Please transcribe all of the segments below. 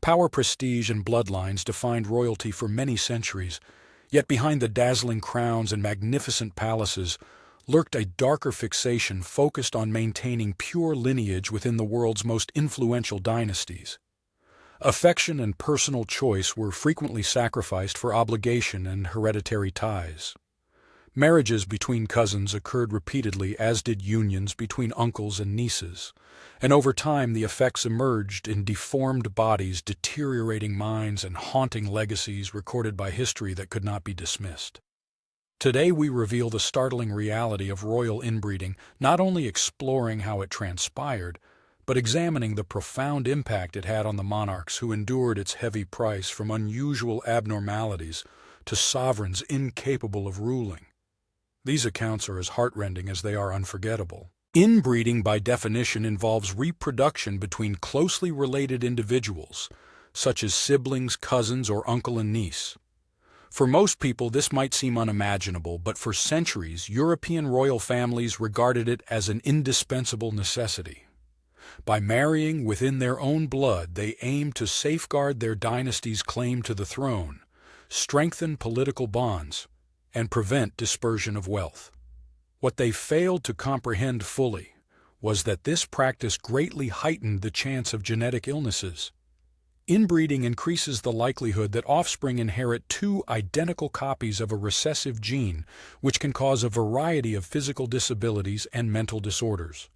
Power, prestige, and bloodlines defined royalty for many centuries, yet behind the dazzling crowns and magnificent palaces lurked a darker fixation focused on maintaining pure lineage within the world's most influential dynasties. Affection and personal choice were frequently sacrificed for obligation and hereditary ties. Marriages between cousins occurred repeatedly, as did unions between uncles and nieces, and over time the effects emerged in deformed bodies, deteriorating minds, and haunting legacies recorded by history that could not be dismissed. Today we reveal the startling reality of royal inbreeding, not only exploring how it transpired, but examining the profound impact it had on the monarchs who endured its heavy price, from unusual abnormalities to sovereigns incapable of ruling. These accounts are as heartrending as they are unforgettable. Inbreeding, by definition, involves reproduction between closely related individuals, such as siblings, cousins, or uncle and niece. For most people, this might seem unimaginable, but for centuries, European royal families regarded it as an indispensable necessity. By marrying within their own blood, they aimed to safeguard their dynasty's claim to the throne, strengthen political bonds, and prevent dispersion of wealth. What they failed to comprehend fully was that this practice greatly heightened the chance of genetic illnesses. Inbreeding increases the likelihood that offspring inherit two identical copies of a recessive gene, which can cause a variety of physical disabilities and mental disorders.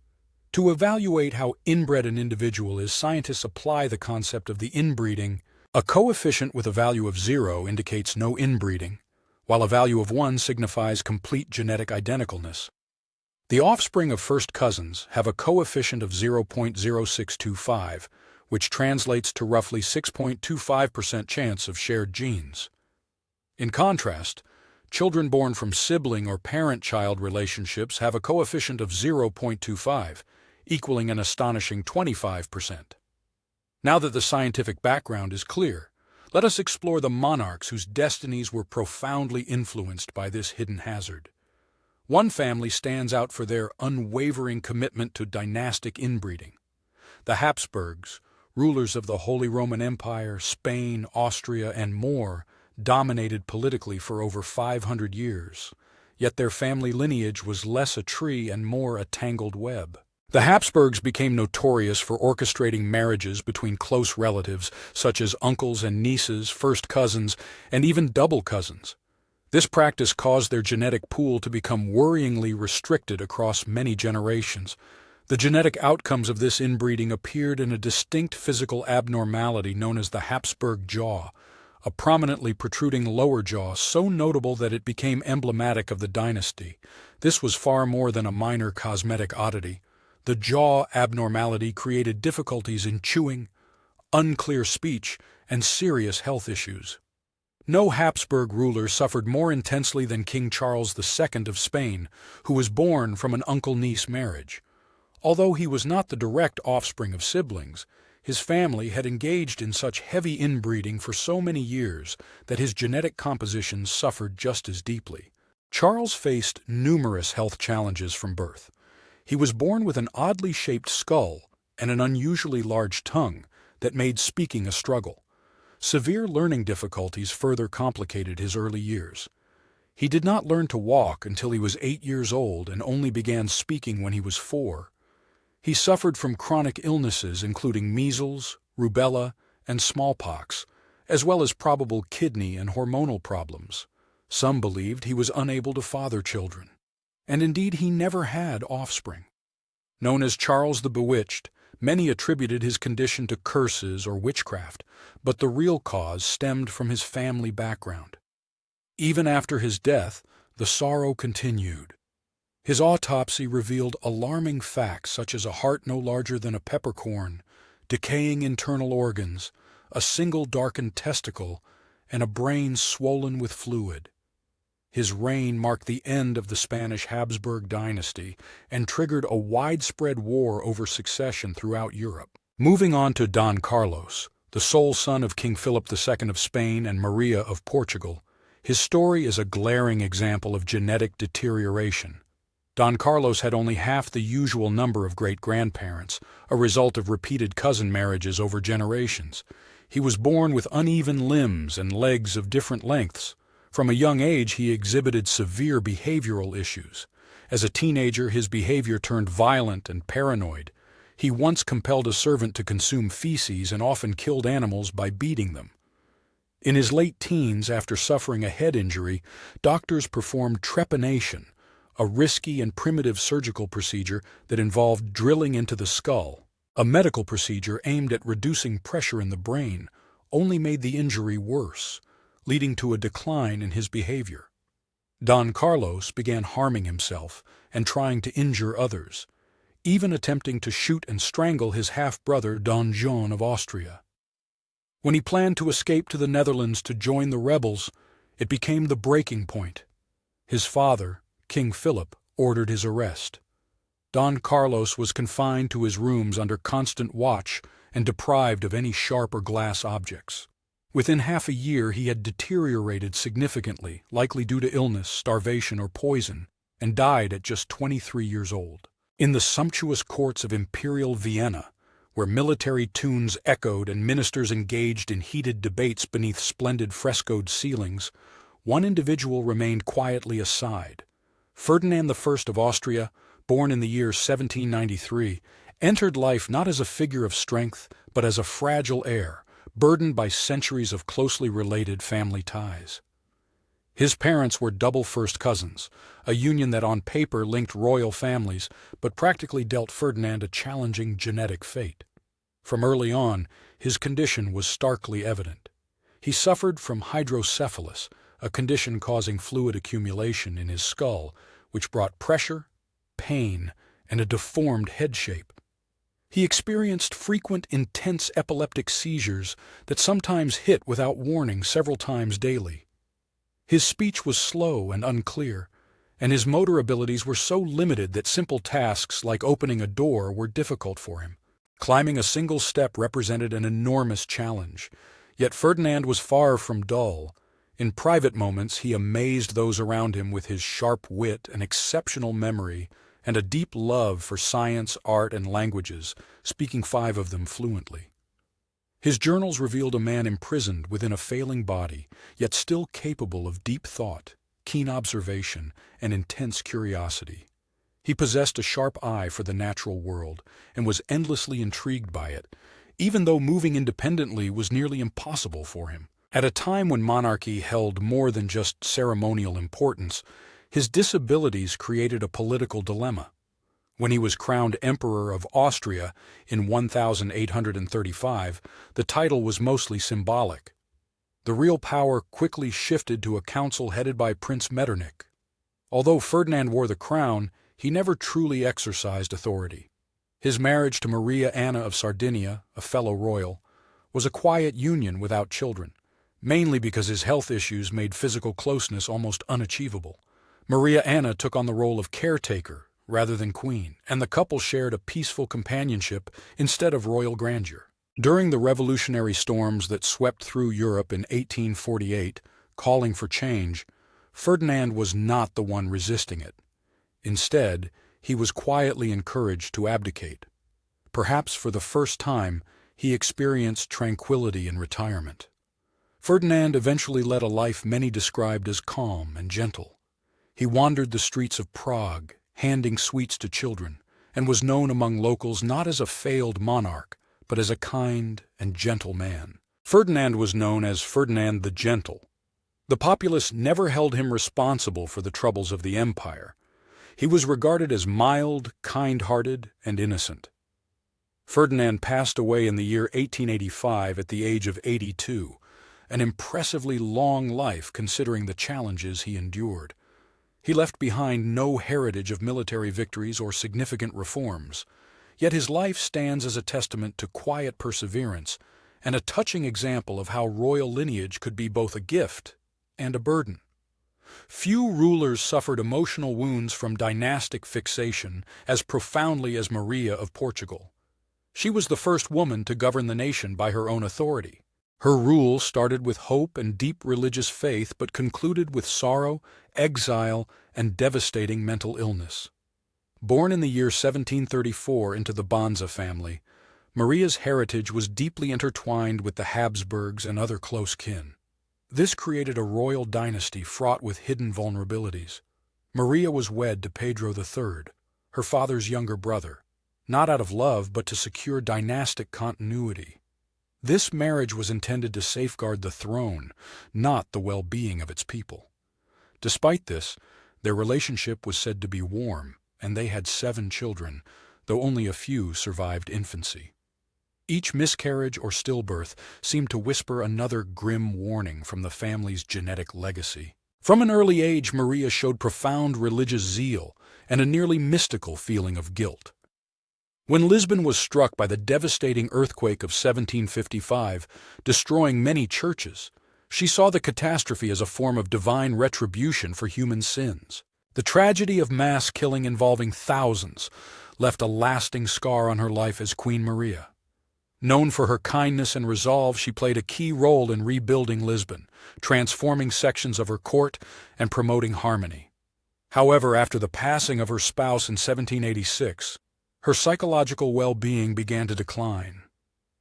To evaluate how inbred an individual is, scientists apply the concept of the inbreeding. A coefficient with a value of 0 indicates no inbreeding, while a value of 1 signifies complete genetic identicalness. The offspring of first cousins have a coefficient of 0.0625, which translates to roughly 6.25% chance of shared genes. In contrast, children born from sibling or parent-child relationships have a coefficient of 0.25, equaling an astonishing 25%. Now that the scientific background is clear, let us explore the monarchs whose destinies were profoundly influenced by this hidden hazard. One family stands out for their unwavering commitment to dynastic inbreeding. The Habsburgs, rulers of the Holy Roman Empire, Spain, Austria, and more, dominated politically for over 500 years, yet their family lineage was less a tree and more a tangled web. The Habsburgs became notorious for orchestrating marriages between close relatives, such as uncles and nieces, first cousins, and even double cousins. This practice caused their genetic pool to become worryingly restricted across many generations. The genetic outcomes of this inbreeding appeared in a distinct physical abnormality known as the Habsburg jaw, a prominently protruding lower jaw so notable that it became emblematic of the dynasty. This was far more than a minor cosmetic oddity. The jaw abnormality created difficulties in chewing, unclear speech, and serious health issues. No Habsburg ruler suffered more intensely than King Charles II of Spain, who was born from an uncle-niece marriage. Although he was not the direct offspring of siblings, his family had engaged in such heavy inbreeding for so many years that his genetic composition suffered just as deeply. Charles faced numerous health challenges from birth. He was born with an oddly shaped skull and an unusually large tongue that made speaking a struggle. Severe learning difficulties further complicated his early years. He did not learn to walk until he was 8 years old and only began speaking when he was 4. He suffered from chronic illnesses including measles, rubella, and smallpox, as well as probable kidney and hormonal problems. Some believed he was unable to father children. And indeed he never had offspring. Known as Charles the Bewitched, many attributed his condition to curses or witchcraft, but the real cause stemmed from his family background. Even after his death, the sorrow continued. His autopsy revealed alarming facts such as a heart no larger than a peppercorn, decaying internal organs, a single darkened testicle, and a brain swollen with fluid. His reign marked the end of the Spanish Habsburg dynasty and triggered a widespread war over succession throughout Europe. Moving on to Don Carlos, the sole son of King Philip II of Spain and Maria of Portugal, his story is a glaring example of genetic deterioration. Don Carlos had only half the usual number of great-grandparents, a result of repeated cousin marriages over generations. He was born with uneven limbs and legs of different lengths. From a young age, he exhibited severe behavioral issues. As a teenager, his behavior turned violent and paranoid. He once compelled a servant to consume feces and often killed animals by beating them. In his late teens, after suffering a head injury, doctors performed trepanation, a risky and primitive surgical procedure that involved drilling into the skull. A medical procedure aimed at reducing pressure in the brain only made the injury worse, leading to a decline in his behavior. Don Carlos began harming himself and trying to injure others, even attempting to shoot and strangle his half-brother Don John of Austria. When he planned to escape to the Netherlands to join the rebels, it became the breaking point. His father, King Philip, ordered his arrest. Don Carlos was confined to his rooms under constant watch and deprived of any sharp or glass objects. Within half a year he had deteriorated significantly, likely due to illness, starvation, or poison, and died at just 23 years old. In the sumptuous courts of Imperial Vienna, where military tunes echoed and ministers engaged in heated debates beneath splendid frescoed ceilings, one individual remained quietly aside. Ferdinand I of Austria, born in the year 1793, entered life not as a figure of strength, but as a fragile heir, burdened by centuries of closely related family ties. His parents were double first cousins, a union that on paper linked royal families, but practically dealt Ferdinand a challenging genetic fate. From early on, his condition was starkly evident. He suffered from hydrocephalus, a condition causing fluid accumulation in his skull, which brought pressure, pain, and a deformed head shape. He experienced frequent, intense epileptic seizures that sometimes hit without warning several times daily. His speech was slow and unclear, and his motor abilities were so limited that simple tasks like opening a door were difficult for him. Climbing a single step represented an enormous challenge, yet Ferdinand was far from dull. In private moments, he amazed those around him with his sharp wit and exceptional memory, and a deep love for science, art, and languages, speaking 5 of them fluently. His journals revealed a man imprisoned within a failing body, yet still capable of deep thought, keen observation, and intense curiosity. He possessed a sharp eye for the natural world, and was endlessly intrigued by it, even though moving independently was nearly impossible for him. At a time when monarchy held more than just ceremonial importance, his disabilities created a political dilemma. When he was crowned Emperor of Austria in 1835, the title was mostly symbolic. The real power quickly shifted to a council headed by Prince Metternich. Although Ferdinand wore the crown, he never truly exercised authority. His marriage to Maria Anna of Sardinia, a fellow royal, was a quiet union without children, mainly because his health issues made physical closeness almost unachievable. Maria Anna took on the role of caretaker rather than queen, and the couple shared a peaceful companionship instead of royal grandeur. During the revolutionary storms that swept through Europe in 1848, calling for change, Ferdinand was not the one resisting it. Instead, he was quietly encouraged to abdicate. Perhaps for the first time, he experienced tranquility in retirement. Ferdinand eventually led a life many described as calm and gentle. He wandered the streets of Prague, handing sweets to children, and was known among locals not as a failed monarch, but as a kind and gentle man. Ferdinand was known as Ferdinand the Gentle. The populace never held him responsible for the troubles of the empire. He was regarded as mild, kind-hearted, and innocent. Ferdinand passed away in the year 1885 at the age of 82, an impressively long life considering the challenges he endured. He left behind no heritage of military victories or significant reforms, yet his life stands as a testament to quiet perseverance and a touching example of how royal lineage could be both a gift and a burden. Few rulers suffered emotional wounds from dynastic fixation as profoundly as Maria of Portugal. She was the first woman to govern the nation by her own authority. Her rule started with hope and deep religious faith but concluded with sorrow, exile, and devastating mental illness. Born in the year 1734 into the Banza family, Maria's heritage was deeply intertwined with the Habsburgs and other close kin. This created a royal dynasty fraught with hidden vulnerabilities. Maria was wed to Pedro III, her father's younger brother, not out of love but to secure dynastic continuity. This marriage was intended to safeguard the throne, not the well-being of its people. Despite this, their relationship was said to be warm, and they had 7 children, though only a few survived infancy. Each miscarriage or stillbirth seemed to whisper another grim warning from the family's genetic legacy. From an early age, Maria showed profound religious zeal and a nearly mystical feeling of guilt. When Lisbon was struck by the devastating earthquake of 1755, destroying many churches, she saw the catastrophe as a form of divine retribution for human sins. The tragedy of mass killing involving thousands left a lasting scar on her life as Queen Maria. Known for her kindness and resolve, she played a key role in rebuilding Lisbon, transforming sections of her court and promoting harmony. However, after the passing of her spouse in 1786, her psychological well-being began to decline.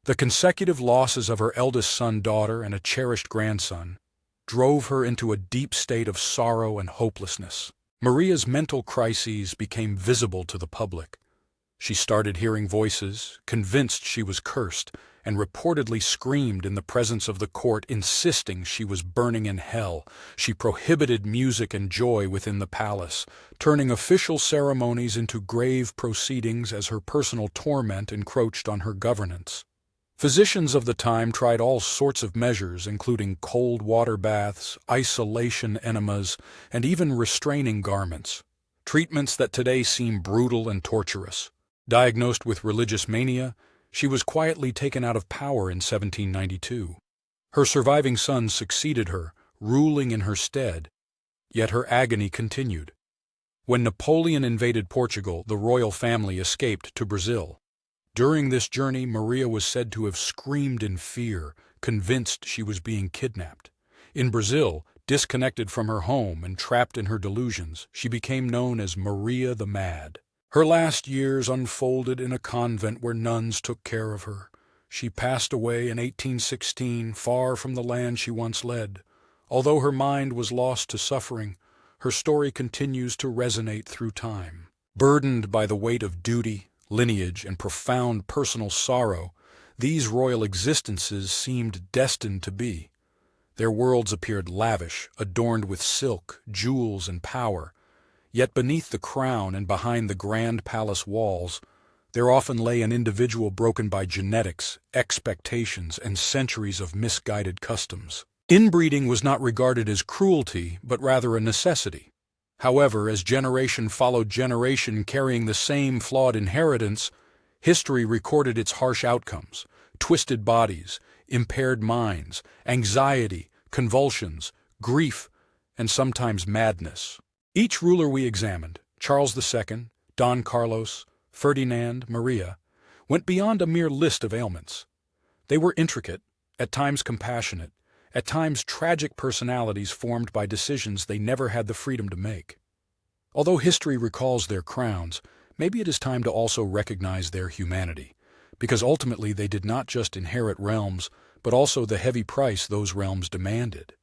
The consecutive losses of her eldest son-daughter and a cherished grandson drove her into a deep state of sorrow and hopelessness. Maria's mental crises became visible to the public. She started hearing voices, convinced she was cursed, and reportedly screamed in the presence of the court, insisting she was burning in hell. She prohibited music and joy within the palace, turning official ceremonies into grave proceedings as her personal torment encroached on her governance. Physicians of the time tried all sorts of measures, including cold water baths, isolation enemas, and even restraining garments, treatments that today seem brutal and torturous. Diagnosed with religious mania, she was quietly taken out of power in 1792. Her surviving sons succeeded her, ruling in her stead, yet her agony continued. When Napoleon invaded Portugal, the royal family escaped to Brazil. During this journey, Maria was said to have screamed in fear, convinced she was being kidnapped. In Brazil, disconnected from her home and trapped in her delusions, she became known as Maria the Mad. Her last years unfolded in a convent where nuns took care of her. She passed away in 1816, far from the land she once led. Although her mind was lost to suffering, her story continues to resonate through time. Burdened by the weight of duty, lineage, and profound personal sorrow, these royal existences seemed destined to be. Their worlds appeared lavish, adorned with silk, jewels, and power. Yet beneath the crown and behind the grand palace walls, there often lay an individual broken by genetics, expectations, and centuries of misguided customs. Inbreeding was not regarded as cruelty, but rather a necessity. However, as generation followed generation carrying the same flawed inheritance, history recorded its harsh outcomes: twisted bodies, impaired minds, anxiety, convulsions, grief, and sometimes madness. Each ruler we examined, Charles II, Don Carlos, Ferdinand, Maria, went beyond a mere list of ailments. They were intricate, at times compassionate, at times tragic personalities formed by decisions they never had the freedom to make. Although history recalls their crowns, maybe it is time to also recognize their humanity, because ultimately they did not just inherit realms, but also the heavy price those realms demanded.